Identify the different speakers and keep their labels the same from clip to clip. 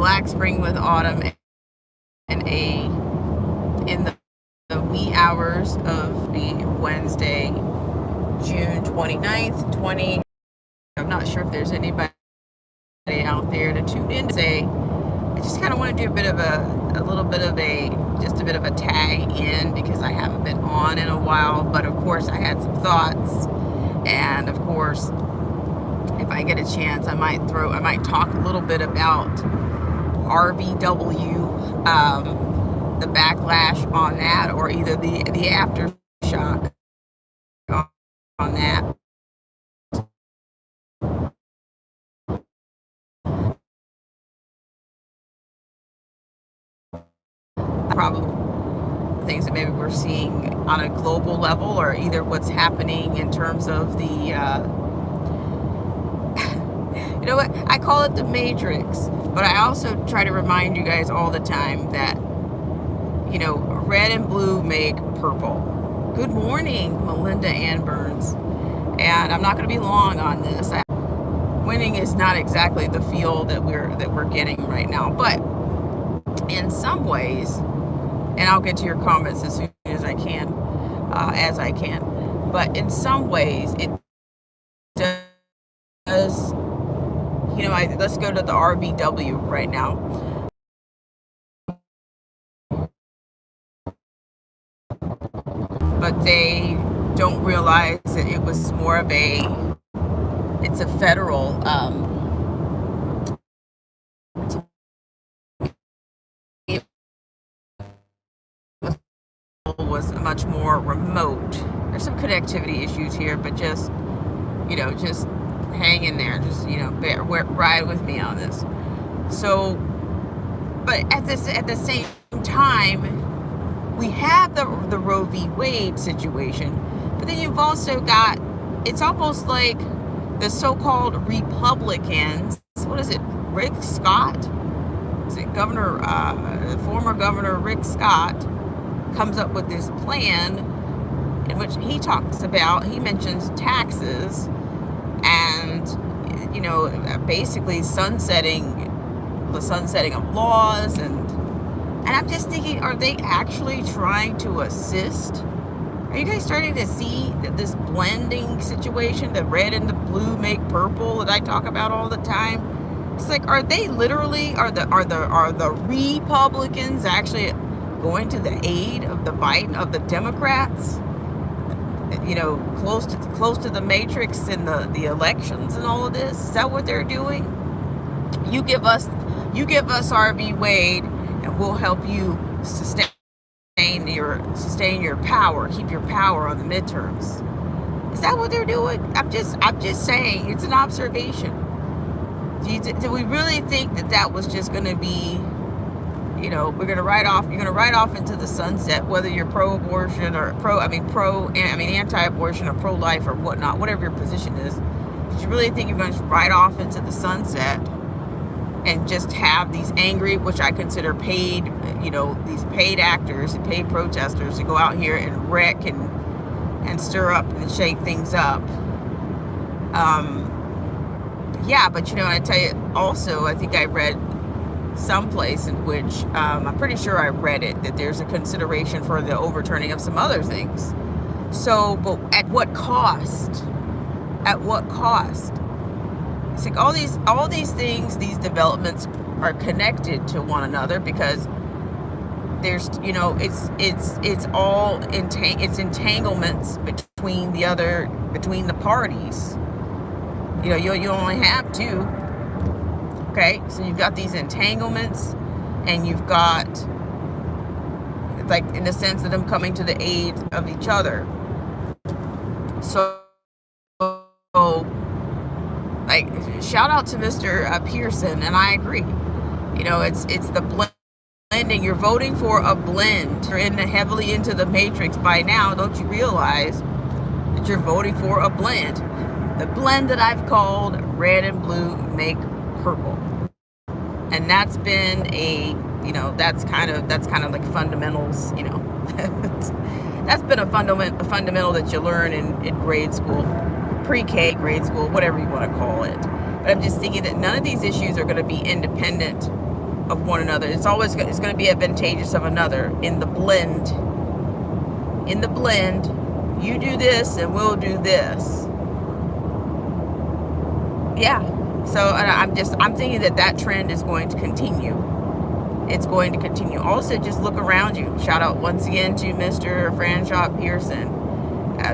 Speaker 1: black spring with autumn and in the wee hours of the Wednesday, June 29th, 20. I'm not sure if there's anybody out there to tune in today. I just kind of want to do a little bit of a tag in because I haven't been on in a while. But of course, I had some thoughts, and of course, if I get a chance, I might talk a little bit about RVW, the backlash on that, or either the aftershock on that. Probably things that maybe we're seeing on a global level, or either what's happening in terms of the you know what, I call it the Matrix, but I also try to remind you guys all the time that, you know, red and blue make purple. Good morning, Melinda Ann Burns. And I'm not going to be long on this. Winning is not exactly the feel that we're getting right now, but in some ways, and I'll get to your comments as soon as I can, but in some ways it does, you know, let's go to the RVW right now. But they don't realize that it was more of it's a federal, was much more remote. There's some connectivity issues here, but just hang in there. Just, ride with me on this. So, but at the same time, we have the Roe v. Wade situation, but then you've also got, it's almost like the so-called Republicans. What is it? Rick Scott? Is it former Governor Rick Scott comes up with this plan in which he mentions taxes and, basically the sunsetting of laws, and I'm just thinking, are they actually trying to assist? Are you guys starting to see that this blending situation, the red and the blue make purple that I talk about all the time? It's like, are they literally, are the Republicans actually going to the aid of the Democrats? Close to the Matrix in the elections and all of this. Is that what they're doing? You give us RV Wade, and we'll help you sustain your power, keep your power on the midterms. Is that what they're doing? I'm just saying, it's an observation. Do we really think that was just going to be, you're going to ride off into the sunset, whether you're pro-abortion or anti-abortion or pro-life or whatnot, whatever your position is? Do you really think you're going to ride off into the sunset and just have these angry, which I consider paid, these paid actors and paid protesters to go out here and wreck and stir up and shake things up? But I tell you also, I think I read someplace in which, I'm pretty sure I read it, that there's a consideration for the overturning of some other things. So, but at what cost? At what cost? It's like all these things, these developments are connected to one another, because there's, it's all entanglements between the parties. You only have two. Okay, so you've got these entanglements, and you've got, like, in the sense of them coming to the aid of each other. So, like, shout out to Mr. Pearson, and I agree. It's the blending. You're voting for a blend. You're heavily into the Matrix by now. Don't you realize that you're voting for a blend? The blend that I've called red and blue make purple. And that's been that's kind of like fundamentals, that's been a fundamental that you learn in grade school, pre-K, grade school, whatever you want to call it. But I'm just thinking that none of these issues are going to be independent of one another. It's going to be advantageous of another. In the blend, you do this and we'll do this. Yeah. So I'm thinking that trend is going to continue. It's going to continue. Also, just look around you. Shout out once again to Mr. Franshaw Pearson.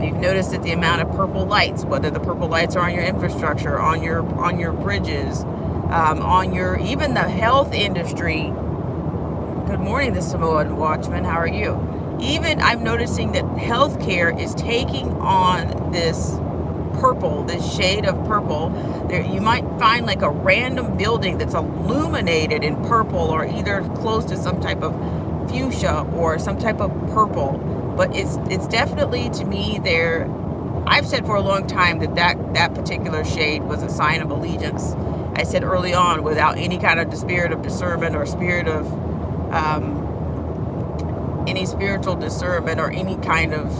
Speaker 1: You've noticed that the amount of purple lights, whether the purple lights are on your infrastructure, on your bridges, on your, even the health industry. Good morning, the Samoan Watchman. How are you? Even I'm noticing that healthcare is taking on this purple, this shade of purple. There, you might find like a random building that's illuminated in purple, or either close to some type of fuchsia or some type of purple. But it's definitely, to me, there. I've said for a long time that particular shade was a sign of allegiance. I said early on, without any kind of spirit of discernment or spirit of any spiritual discernment or any kind of,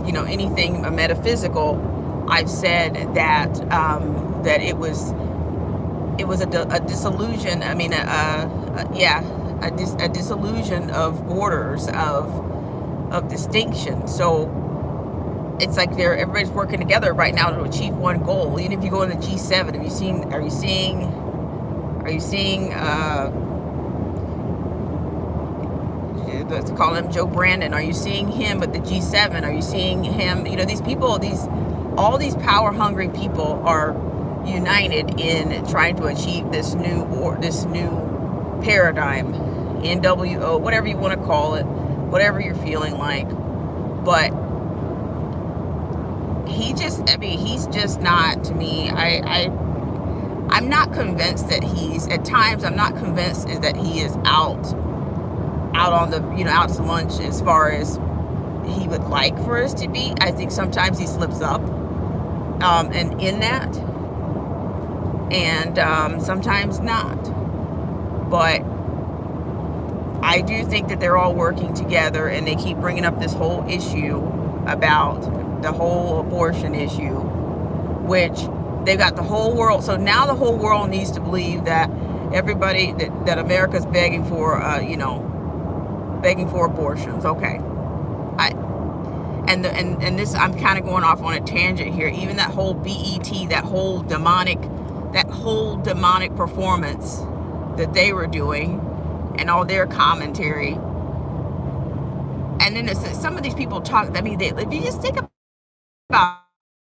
Speaker 1: anything metaphysical, I've said that that it was a disillusion. I mean, a disillusion of borders, of distinction. So it's like everybody's working together right now to achieve one goal. Even if you go in the G7, are you seeing let's call him Joe Brandon. Are you seeing him at the G7? Are you seeing him? These people, all these power hungry people are united in trying to achieve this new paradigm, NWO, whatever you want to call it, whatever you're feeling like. But he's just not, to me, I'm not convinced that at times I'm not convinced is that he is out on the, out to lunch as far as he would like for us to be. I think sometimes he slips up, and in that, and sometimes not. But I do think that they're all working together, and they keep bringing up this whole issue about the whole abortion issue, which they've got the whole world. So now the whole world needs to believe that everybody, that America's begging for, begging for abortions. Okay. And this, I'm kind of going off on a tangent here. Even that whole BET, that whole demonic performance that they were doing, and all their commentary. And then some of these people talk, I mean, if you just think about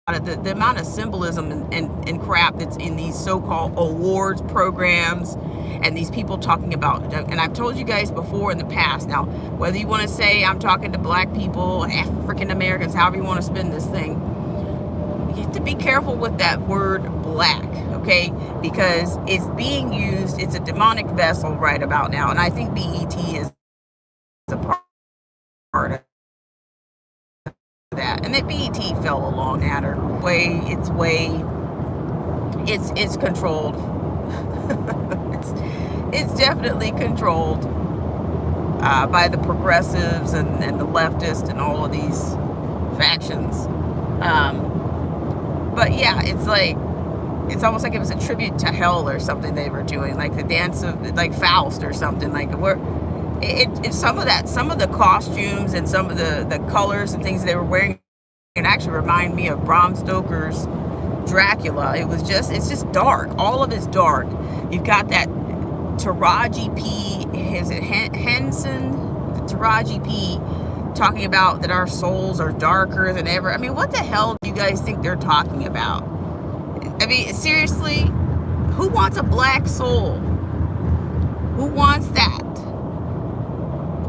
Speaker 1: it, the amount of symbolism and crap that's in these so-called awards programs, and these people talking about, and I've told you guys before in the past, now, whether you want to say I'm talking to black people, African Americans, however you want to spin this thing, you have to be careful with that word black, okay? Because it's being used, it's a demonic vessel right about now. And I think BET is a part of that. And that BET fell along at her. It's controlled. it's definitely controlled by the progressives and the leftists and all of these factions. But yeah, it's almost like it was a tribute to hell or something they were doing, like the dance of, like Faust or something. Like some of the costumes and some of the colors and things they were wearing, it actually remind me of Bram Stoker's Dracula. It's just dark. All of it's dark. You've got that Taraji P. Is it Henson? Taraji P. talking about that our souls are darker than ever. I mean, what the hell do you guys think they're talking about? I mean, seriously, who wants a black soul? Who wants that?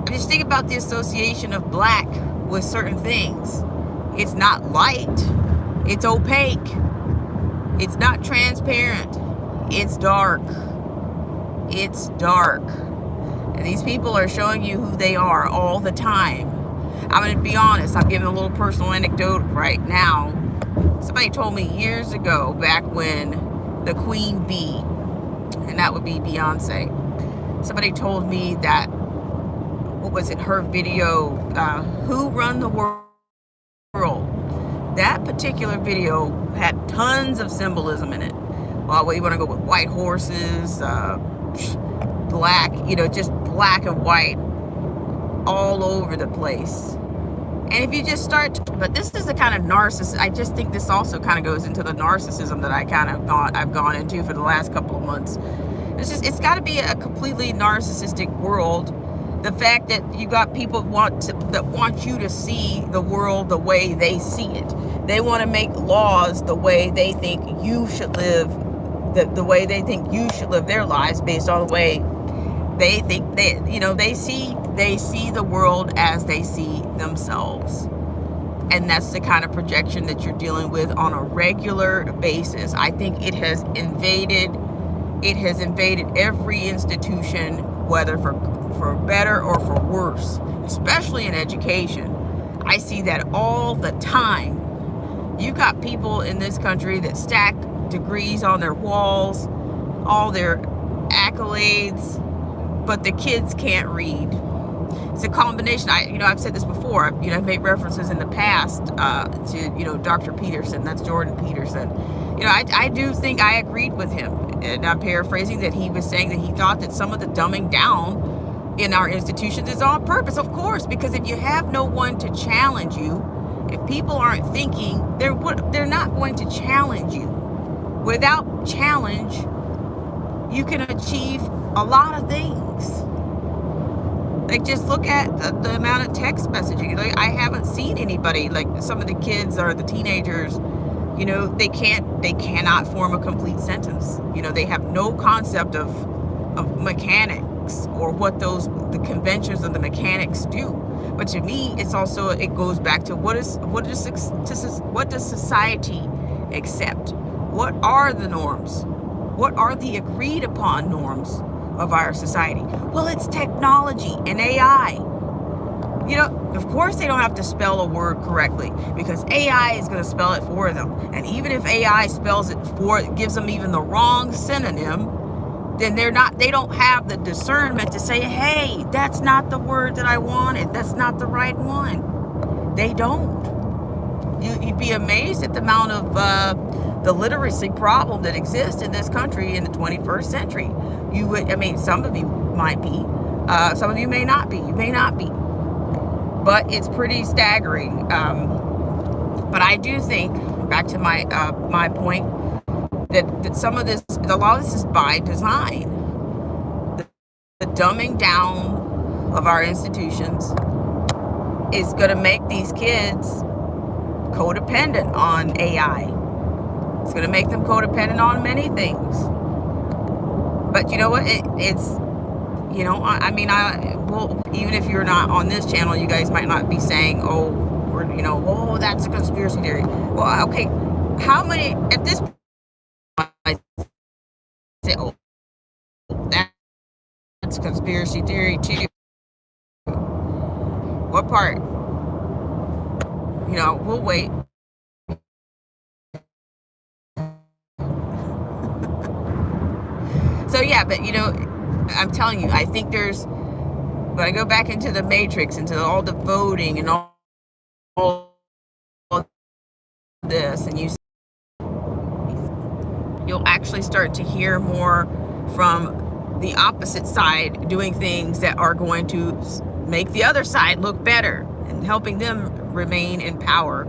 Speaker 1: I just think about the association of black with certain things. It's not light. It's opaque. It's not transparent. It's dark. It's dark. And these people are showing you who they are all the time. I'm going to be honest. I'm giving a little personal anecdote right now. Somebody told me years ago, back when the Queen Bee, and that would be Beyonce, somebody told me that, what was it, her video, Who Run the World? That particular video had tons of symbolism in it. Well, you want to go with white horses, black, just black and white all over the place. And if you just start, but this is the kind of narcissist, I just think this also kind of goes into the narcissism that I've gone into for the last couple of months. It's got to be a completely narcissistic world. The fact that you got people that want you to see the world the way they see it. They want to make laws the way they think you should live, the way they think you should live their lives, based on the way they think they see the world as they see themselves. And that's the kind of projection that you're dealing with on a regular basis. I think it has invaded every institution, whether for better or for worse, especially in education. I see that all the time. You've got people in this country that stack degrees on their walls, all their accolades, but the kids can't read. It's a combination. I've said this before. I've made references in the past to Dr. Peterson. That's Jordan Peterson. I do think I agreed with him, and I'm paraphrasing, that he was saying that he thought that some of the dumbing down in our institutions is on purpose. Of course, because if you have no one to challenge you, if people aren't thinking, they're not going to challenge you. Without challenge, you can achieve a lot of things. Like, just look at the amount of text messaging. Like, I haven't seen anybody, like some of the kids or the teenagers, they cannot form a complete sentence. They have no concept of mechanics or what the conventions of the mechanics do. But to me, it goes back to what does society accept? What are the norms? What are the agreed upon norms of our society? Well, it's technology and AI. Of course they don't have to spell a word correctly, because AI is going to spell it for them. And even if AI gives them even the wrong synonym, then they don't have the discernment to say, hey, that's not the word that I wanted. That's not the right one. They don't. You'd be amazed at the amount of the literacy problem that exists in this country in the 21st century. Some of you might be. Some of you may not be. You may not be. But it's pretty staggering. But I do think, back to my point, that some of this, a lot of this is by design. The dumbing down of our institutions is going to make these kids codependent on AI. It's going to make them codependent on many things. But you know what? Even if you're not on this channel, you guys might not be saying, oh, that's a conspiracy theory. Well, okay, how many, at this point, I say, oh, that's conspiracy theory too. What part? We'll wait. So yeah, but I'm telling you, I think when I go back into the matrix, into all the voting and all this, and you'll actually start to hear more from the opposite side doing things that are going to make the other side look better and helping them remain in power.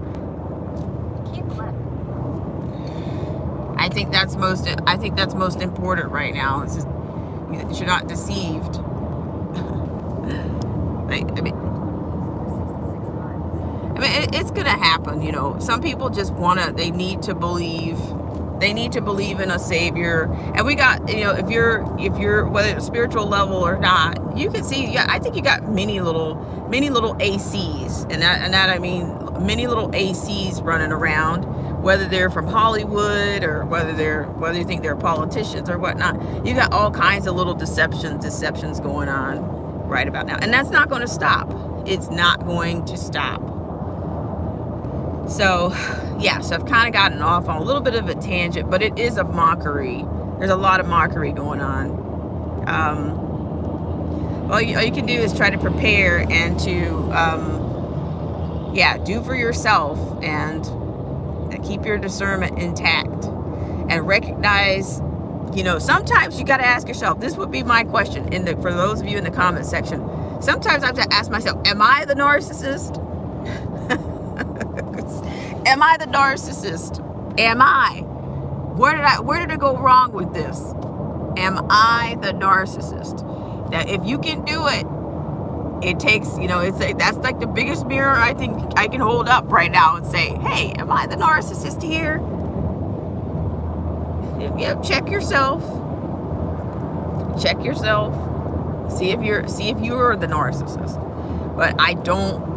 Speaker 1: I think that's most important right now. It's just, you're not deceived. It's gonna happen. Some people just they need to believe in a savior. And we got, if you're whether it's spiritual level or not, you can see, I think you got many little ACs, and that I mean many little ACs running around, whether they're from Hollywood or whether you think they're politicians or whatnot. You got all kinds of little deceptions going on right about now, and that's not going to stop. It's not going to stop. So I've kind of gotten off on a little bit of a tangent, but it is a mockery. There's a lot of mockery going on. All you can do is try to prepare and to do for yourself, and keep your discernment intact, and recognize Sometimes you got to ask yourself, this would be my question for those of you in the comment section. Sometimes I have to ask myself, am I the narcissist? Am I the narcissist? Am I? Where did it go wrong with this? Am I the narcissist? Now, if you can do it, it takes, that's like the biggest mirror I think I can hold up right now and say, hey, am I the narcissist here? Yeah, check yourself. Check yourself. See if you're the narcissist. But I don't.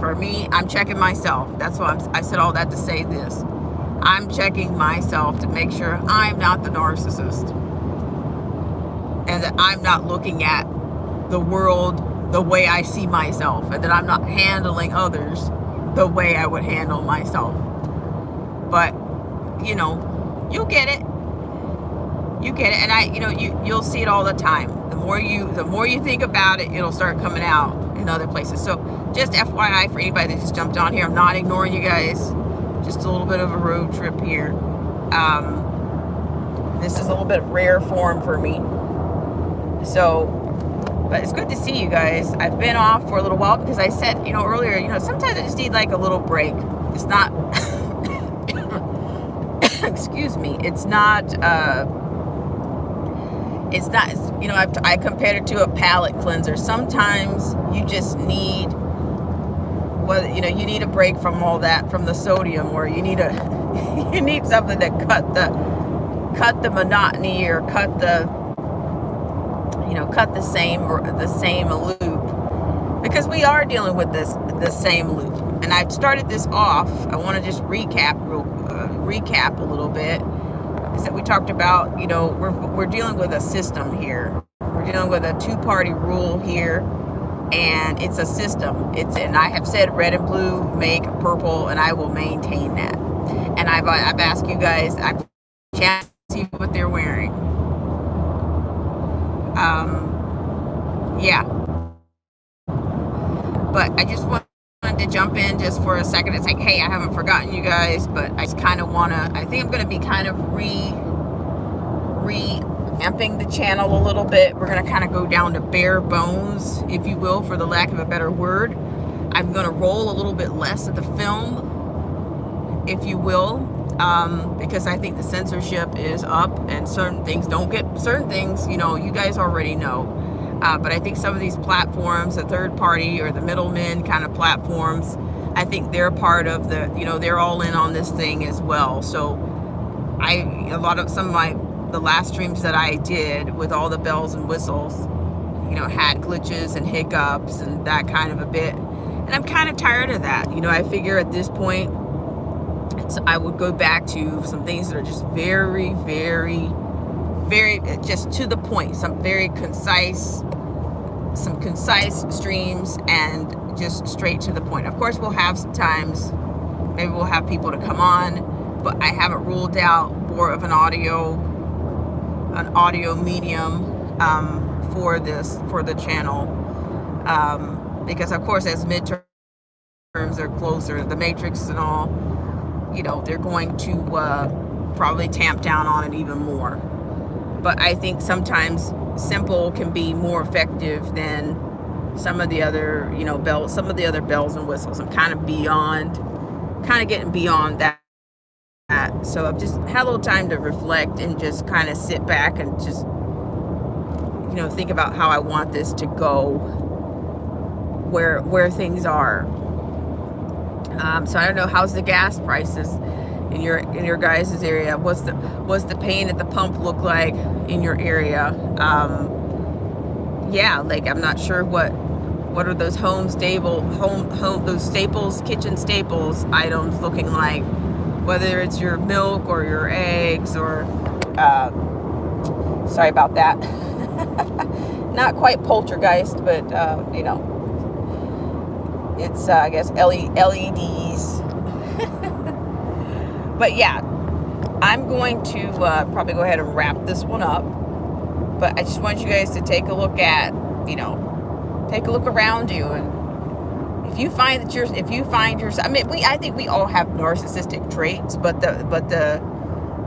Speaker 1: For me, I'm checking myself. That's why I said all that to say this. I'm checking myself to make sure I'm not the narcissist, and that I'm not looking at the world the way I see myself, and that I'm not handling others the way I would handle myself. But you'll get it. You get it, and you'll see it all the time. The more you think about it, it'll start coming out in other places. So just FYI for anybody that just jumped on here, I'm not ignoring you guys. Just a little bit of a road trip here. This is a little bit rare form for me. So, but it's good to see you guys. I've been off for a little while because I said, earlier, sometimes I just need like a little break. It's not, excuse me, it's not, I compared it to a palate cleanser. Sometimes you just need, you need a break from all that, from the sodium, or you need something to cut the monotony, or cut the same loop, because we are dealing with the same loop. And I've started this off. I want to just recap a little bit. Is that we talked about, we're dealing with a system here. We're dealing with a two-party rule here, and it's a system. And I have said red and blue make purple, and I will maintain that. And I've asked you guys, I can't see what they're wearing. Yeah. But I just wanted to jump in just for a second and say, hey, I haven't forgotten you guys, but I just kind of want to, I think I'm going to be kind of revamping the channel a little bit. We're going to kind of go down to bare bones, if you will, for the lack of a better word. I'm going to roll a little bit less of the film, if you will, because I think the censorship is up, and certain things, you guys already know. But I think some of these platforms, the third party or the middlemen kind of platforms, I think they're part of they're all in on this thing as well. So the last streams that I did with all the bells and whistles, had glitches and hiccups and that kind of a bit. And I'm kind of tired of that. I figure at this point, I would go back to some things that are just very, very, very just to the point, some concise streams, and just straight to the point. Of course, we'll have some times, maybe we'll have people to come on, but I haven't ruled out more of an audio medium for the channel, because of course, as midterms are closer, the matrix and all, they're going to probably tamp down on it even more. But I think sometimes simple can be more effective than some of the other, bells and whistles. I'm kind of getting beyond that. So I've just had a little time to reflect and just kind of sit back and just, think about how I want this to go, where things are. So I don't know, how's the gas prices in your guys' area? What's the pain at the pump look like in your area? I'm not sure what are those those staples, kitchen staples items looking like, whether it's your milk or your eggs or sorry about that. Not quite poltergeist, but it's I guess LEDs. But yeah, I'm going to probably go ahead and wrap this one up. But I just want you guys to take a look at, take a look around you, and if you find yourself, I think we all have narcissistic traits, but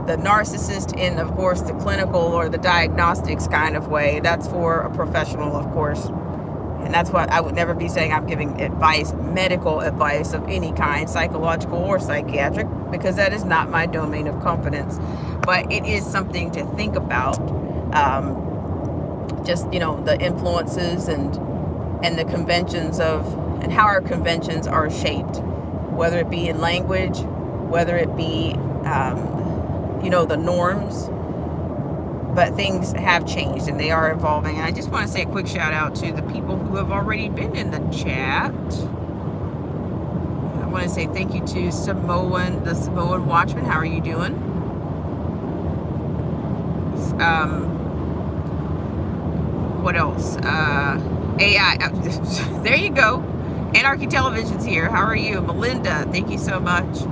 Speaker 1: the narcissist in, of course, the clinical or the diagnostics kind of way. That's for a professional, of course. And that's what I would never be saying. I'm giving advice, medical advice of any kind, psychological or psychiatric, because that is not my domain of competence. But it is something to think about. Just, the influences and the conventions of, and how our conventions are shaped, whether it be in language, whether it be, the norms. But things have changed and they are evolving. And I just want to say a quick shout out to the people who have already been in the chat. I want to say thank you to Samoan, the Samoan Watchman. How are you doing? What else? AI. There you go. Anarchy Television's here. How are you? Melinda, thank you so much.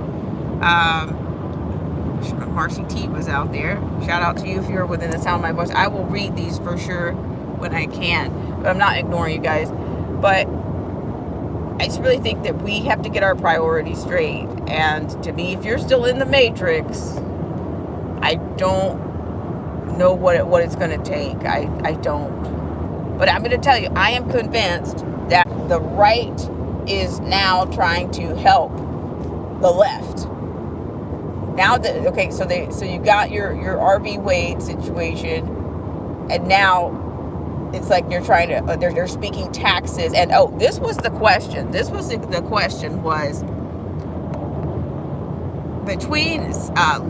Speaker 1: Marcy T was out there. Shout out to you if you're within the sound of my voice. I will read these for sure when I can, but I'm not ignoring you guys. But I just really think that we have to get our priorities straight. And to me, if you're still in the matrix, I don't know what it's going to take. I don't. But I'm going to tell you, I am convinced that the right is now trying to help the left. Now that, okay, so you got your RV Wade situation, and now it's like you're trying to, they're speaking taxes, and this was the question. The question was between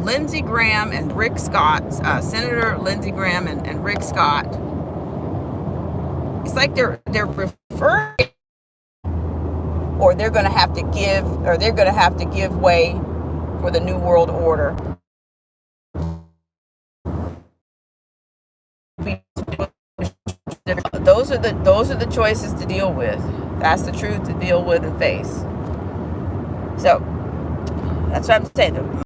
Speaker 1: Lindsey Graham and Rick Scott, Senator Lindsey Graham and Rick Scott. It's like they're referring, or they're going to have to give way for the New World Order. Those are the choices to deal with. That's the truth to deal with and face. So that's what I'm saying.